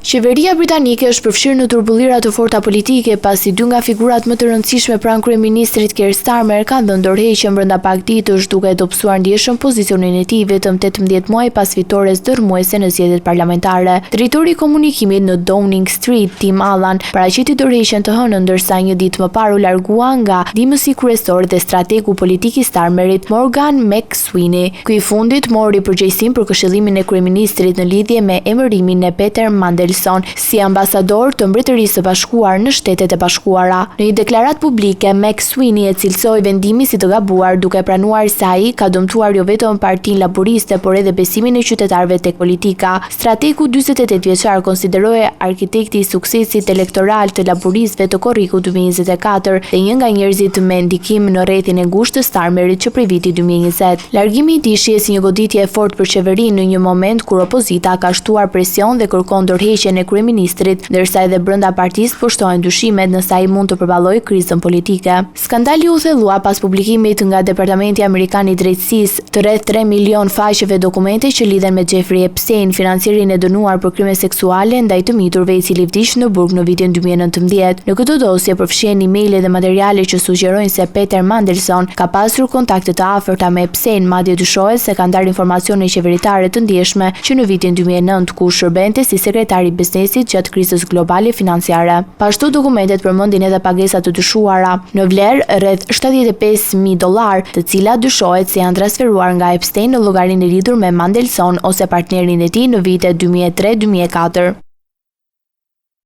Qeveria britanike është përfshirë në turbullira të forta politike pasi dy nga figurat më të rëndësishme pranë kryeministrit Keir Starmer kanë dhënë dorëheqje brenda pak ditësh duke dobësuar ndjeshëm pozicionin e tij vetëm 18 muaj pas fitores dërmuese në zgjedhjet parlamentare. Drejtori i komunikimit në Downing Street, Tim Allen, paraqiti dorëheqjen të hënën ndërsa një ditë më parë u largua nga ndihmësi kryesor dhe strategu politik i Starmerit, Morgan McSweeney. Ky i fundit mori përgjegjësinë për këshillimin e kryeministrit në lidhje me emërimin e Peter Mandelson si ambasador të Mbretërisë së Bashkuar në Shtetet e Bashkuara. Në një deklaratë publike, McSweeney e cilësoi vendimin si të gabuar, duke pranuar se ai ka dëmtuar jo vetëm Partinë Laboriste, por edhe besimin e qytetarëve tek politika. Strategu 48 vjeçar konsiderohej arkitekti i suksesit elektoral të laboristëve të korrikut 2024 dhe një nga njerëzit me ndikim në rrethin e ngushtë të Starmerit që prej vitit 2020. Largimi i tij shihet si një goditje e fortë për qeverinë në një moment kur opozita ka shtuar presion dhe kërkon dorëheqjen e kryeministrit, ndërsa edhe brenda partisë pushtohen dyshimet nëse ai mund të përballojë krizën politike. Skandali u thellua pas publikimit nga Departamenti Amerikan i Drejtësisë të rreth 3 milion faqeve dokumente që lidhen me Jeffrey Epstein, financierin e dënuar për krime seksuale ndaj të miturve i cili vdiq në burg në vitin 2019. Në këtë dosje përfshihen emaile dhe materiale që sugjerojnë se Peter Mandelson ka pasur kontakte të afërta me Epstein, madje dyshohet se ka ndarë informacione qeveritare të ndjeshme që në vitin 2009 ku shërbente si sekretar i biznesit gjatë krizës globale financiare. Pashtu dokumentet përmendin edhe pagesa të dyshuara në vlerë rreth $75,000, të cilat dyshohet se janë transferuar nga Epstein në llogarinë e lidhur me Mandelson ose partnerin e tij në vitet 2003-2004.